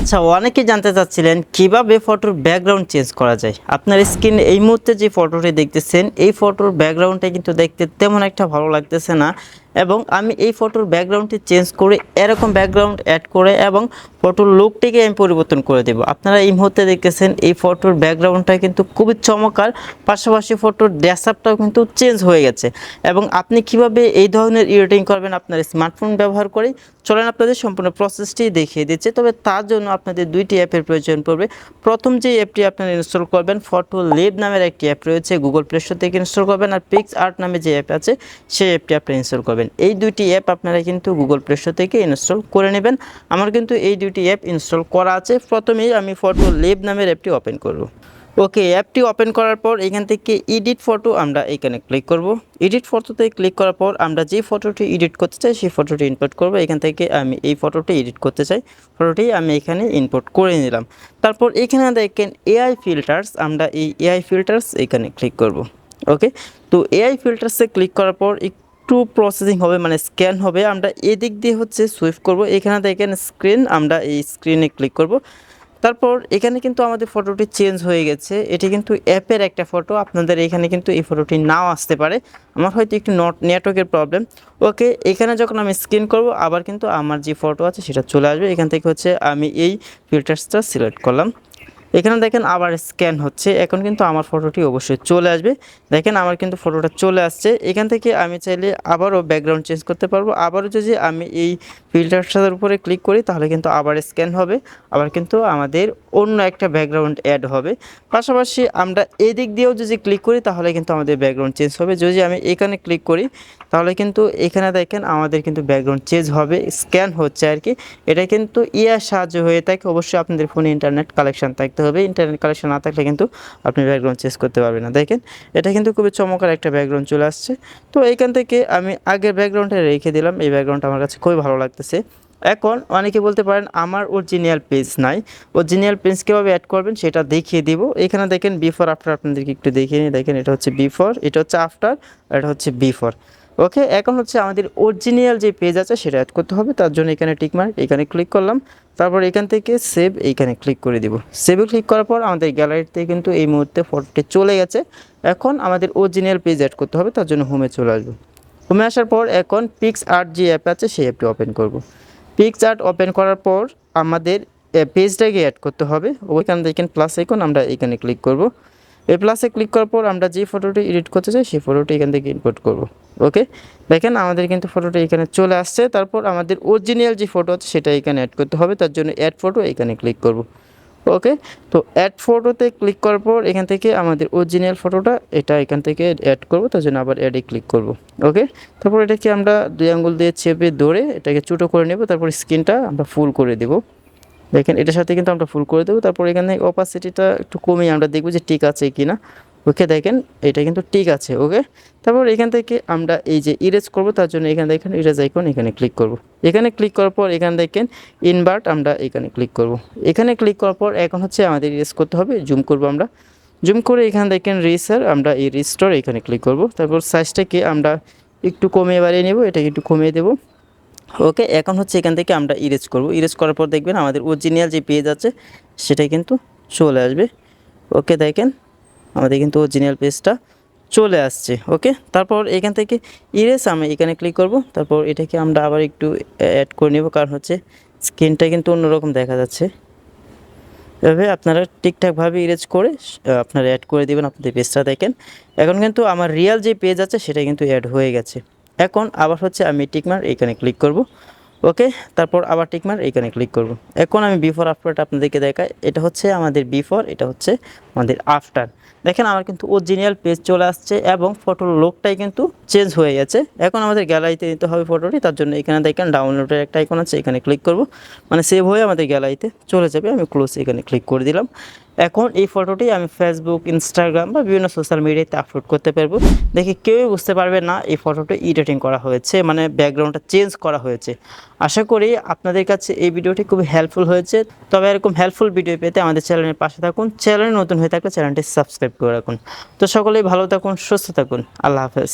আচ্ছা, অনেকেই জানতে চাচ্ছিলেন কিভাবে ফটোর ব্যাকগ্রাউন্ড চেঞ্জ করা যায়। আপনার স্ক্রিনে এই মুহূর্তে যে ফটোটি দেখতেছেন, এই ফটোর ব্যাকগ্রাউন্ডটা কিন্তু দেখতে তেমন একটা ভালো লাগতেছে না, এবং আমি এই ফটোর ব্যাকগ্রাউন্ডটি চেঞ্জ করে এরকম ব্যাকগ্রাউন্ড অ্যাড করে এবং ফটোর লুকটিকে আমি পরিবর্তন করে দেব। আপনারা এই মুহূর্তে দেখতেছেন এই ফটোর ব্যাকগ্রাউন্ডটা কিন্তু খুবই চমৎকার, পাশাপাশি ফটোর ড্রেসআপটাও কিন্তু চেঞ্জ হয়ে গেছে। এবং আপনি কিভাবে এই ধরনের এডিটিং করবেন আপনার স্মার্টফোন ব্যবহার করে, চলেন আপনাদের সম্পূর্ণ প্রসেসটি দেখিয়ে দিচ্ছে। তবে তার জন্য আপনাদের দুইটি অ্যাপের প্রয়োজন পড়বে। প্রথম যে অ্যাপটি আপনারা ইনস্টল করবেন, ফটো ল্যাব নামের একটি অ্যাপ রয়েছে, গুগল প্লে স্টোর থেকে ইনস্টল করবেন। আর পিক্সআর্ট নামে যে অ্যাপ আছে সেই অ্যাপটি আপনি ইনস্টল করবেন। এই দুইটি অ্যাপ আপনারা কিন্তু গুগল প্লে স্টোর থেকে ইনস্টল করে নেবেন। আমার কিন্তু এই দুইটি অ্যাপ ইনস্টল করা আছে। প্রথমেই আমি ফটো ল্যাব নামের অ্যাপটি ওপেন করব। ওকে, অ্যাপটি ওপেন করার পর এখান থেকে এডিট ফটো আমরা এখানে ক্লিক করব। এডিট ফটোতে ক্লিক করার পর আমরা যে ফটোটি এডিট করতে চাই সেই ফটোটি ইনপুট করব। এখান থেকে আমি এই ফটোটি এডিট করতে চাই, ফটোটি আমি এখানে ইনপুট করে নিলাম। তারপর এখানে দেখেন এআই ফিল্টার্স, আমরা এই এআই ফিল্টার্স এখানে ক্লিক করব। ওকে, তো এআই ফিল্টার্সে ক্লিক করার পর একটু প্রসেসিং হবে, মানে স্ক্যান হবে। আমরা এদিক দিয়ে হচ্ছে সুইপ করব। এখানে দেখেন স্ক্রিন, আমরা এই স্ক্রিনে ক্লিক করব। তারপর এখানে কিন্তু আমাদের ফটোটি চেঞ্জ হয়ে গেছে। এটি কিন্তু অ্যাপের একটা ফটো, আপনাদের এখানে কিন্তু এই ফটোটি নাও আসতে পারে। আমার হয়তো একটু নেটওয়ার্কের প্রবলেম। ওকে, এখানে যখন আমি স্ক্যান করব আবার কিন্তু আমার যে ফটো আছে সেটা চলে আসবে। এখান থেকে হচ্ছে আমি এই ফিল্টার্সটা সিলেক্ট করলাম। এখানে দেখেন আবার স্ক্যান হচ্ছে, এখন কিন্তু আমার ফটোটি অবশ্যই চলে আসবে। দেখেন আমার কিন্তু ফটোটা চলে আসছে। এখান থেকে আমি চাইলে আবারও ব্যাকগ্রাউন্ড চেঞ্জ করতে পারবো। আবারও যদি আমি এই ফিল্টারটার উপরে ক্লিক করি তাহলে কিন্তু আবার স্ক্যান হবে, আবার কিন্তু আমাদের অন্য একটা ব্যাকগ্রাউন্ড অ্যাড হবে। পাশাপাশি আমরা এই দিক দিয়েও যদি ক্লিক করি তাহলে কিন্তু আমাদের ব্যাকগ্রাউন্ড চেঞ্জ হবে। যদি আমি এখানে ক্লিক করি তাহলে কিন্তু এখানে দেখেন আমাদের কিন্তু ব্যাকগ্রাউন্ড চেঞ্জ হবে, স্ক্যান হচ্ছে আর কি। এটা কিন্তু ইয়ার সাহায্য হয়ে থাকে। অবশ্যই আপনাদের ফোনে ইন্টারনেট কালেকশন থাকতে হবে, ইন্টারনেট কালেকশন না থাকলে কিন্তু আপনি ব্যাকগ্রাউন্ড চেঞ্জ করতে পারবেন না। দেখেন এটা কিন্তু খুবই চমৎকার একটা ব্যাকগ্রাউন্ড চলে আসছে। তো এইখান থেকে আমি আগের ব্যাকগ্রাউন্ডটা রেখে দিলাম। এই ব্যাকগ্রাউন্ডটা আমার কাছে খুবই ভালো লাগতেছে। এখন অনেকে বলতে পারেন আমার অরিজিনাল পেজ নাই, অরিজিনাল পেজ কীভাবে অ্যাড করবেন সেটা দেখিয়ে দিব। এখানে দেখেন বিফোর আফটার আপনাদেরকে একটু দেখিয়ে নিই। দেখেন এটা হচ্ছে বিফোর, এটা হচ্ছে আফটার, আর এটা হচ্ছে বিফোর। ওকে, এখন হচ্ছে আমাদের অরিজিনাল যে পেজ আছে সেটা অ্যাড করতে হবে। তার জন্য এখানে টিকমার্ক, এখানে ক্লিক করলাম। তারপর এখান থেকে সেভ, এইখানে ক্লিক করে দিব। সেভে ক্লিক করার পর আমাদের গ্যালারিতে কিন্তু এই মুহূর্তে ফটোটি চলে গেছে। এখন আমাদের অরিজিনাল পেজ অ্যাড করতে হবে, তার জন্য হোমে চলে আসবো। হোমে আসার পর এখন পিক্সআর্ট যে অ্যাপ আছে সেই অ্যাপটি ওপেন করব। পিক্সআর্ট ওপেন করার পর আমাদের পেজটাকে অ্যাড করতে হবে। ওইখানে দেখেন প্লাস আইকন, আমরা এখানে ক্লিক করব। এই প্লাসে ক্লিক করার পর আমরা যে ফটোটি এডিট করতে চাই সেই ফটোটি এখান থেকে ইনপুট করব। ওকে, দেখেন আমাদের কিন্তু ফটোটি এখানে চলে আসছে। তারপর আমাদের অরিজিনাল যে ফটো আছে সেটা এখানে অ্যাড করতে হবে, তার জন্য অ্যাড ফটো এখানে ক্লিক করব। ওকে, তো অ্যাড ফটোতে ক্লিক করার পর এখান থেকে আমাদের অরিজিনাল ফটোটা এটা এখান থেকে অ্যাড করব, তার জন্য আবার অ্যাডে ক্লিক করব। ওকে, তারপর এটাকে আমরা দুই আঙ্গুল দিয়ে চেপে ধরে এটাকে ছোটো করে নেব। তারপর স্ক্রিনটা আমরা ফুল করে দেব। দেখেন এটার সাথে কিন্তু আমরা ফুল করে দেবো। তারপর এখানে অপাসিটিটা একটু কমিয়ে আমরা দেখব যে ঠিক আছে কি না। ওকে, দেখেন এটা কিন্তু ঠিক আছে। ওকে, তারপর এখান থেকে আমরা এই যে ইরেজ করব, তার জন্য এখানে দেখেন ইরেজ আইকন, এখানে ক্লিক করব। এখানে ক্লিক করার পর এখানে দেখেন ইনভার্ট, আমরা এখানে ক্লিক করব। এখানে ক্লিক করার পর এখন হচ্ছে আমাদের ইরেজ করতে হবে, জুম করব। আমরা জুম করে এখানে দেখেন রিসার, আমরা এই রিস্টোর এখানে ক্লিক করব। তারপর সাইজটাকে আমরা একটু কমিয়ে বাড়িয়ে নেব, এটাকে একটু কমিয়ে দেবো। ওকে, এখন হচ্ছে এখান থেকে আমরা ইরেজ করব। ইরেজ করার পর দেখবেন আমাদের অরিজিনাল যে পেজ আছে সেটা কিন্তু চলে আসবে। ওকে, দেখেন আমাদের কিন্তু অরিজিনাল পেজটা চলে আসছে। ওকে, তারপর এখান থেকে ইরেজ আমি এখানে ক্লিক করব। তারপর এটাকে আমরা আবার একটু অ্যাড করে নেব, কারণ হচ্ছে স্ক্রিনটা কিন্তু অন্যরকম দেখা যাচ্ছে। এভাবে আপনারা ঠিকঠাকভাবে ইরেজ করে আপনারা অ্যাড করে দেবেন আপনাদের পেজটা। দেখেন এখন কিন্তু আমার রিয়েল যে পেজ আছে সেটা কিন্তু অ্যাড হয়ে গেছে। এখন আবার হচ্ছে আমি টিকমার্ক এখানে ক্লিক করব। ওকে, তারপর আবার টিকমার্ক এখানে ক্লিক করব। এখন আমি বিফোর আফটারটা আপনাদেরকে দেখাই। এটা হচ্ছে আমাদের বিফোর, এটা হচ্ছে আমাদের আফটার। দেখেন আমার কিন্তু অরিজিনাল পেজ চলে আসছে এবং ফটোর লুকটাই কিন্তু চেঞ্জ হয়ে গেছে। এখন আমাদের গ্যালারিতে নিতে হবে ফটোটি, তার জন্য এখানে দেখেন ডাউনলোডের একটা আইকন আছে, এখানে ক্লিক করব। মানে সেভ হয়ে আমাদের গ্যালারিতে চলে যাবে। আমি ক্লোজ এখানে ক্লিক করে দিলাম। এখন এই ফটোটি আমি ফেসবুক, ইনস্টাগ্রাম বা বিভিন্ন সোশ্যাল মিডিয়াতে আপলোড করতে পারবো। দেখে কেউই বুঝতে পারবে না এই ফটোটা এডিটিং করা হয়েছে, মানে ব্যাকগ্রাউন্ডটা চেঞ্জ করা হয়েছে। আশা করি আপনাদের কাছে এই ভিডিওটি খুবই হেল্পফুল হয়েছে। তবে এরকম হেল্পফুল ভিডিও পেতে আমাদের চ্যানেলের পাশে থাকুন। চ্যানেলে নতুন হয়ে থাকলে চ্যানেলটি সাবস্ক্রাইব করে রাখুন। তো সকলেই ভালো থাকুন, সুস্থ থাকুন। আল্লাহ হাফেজ।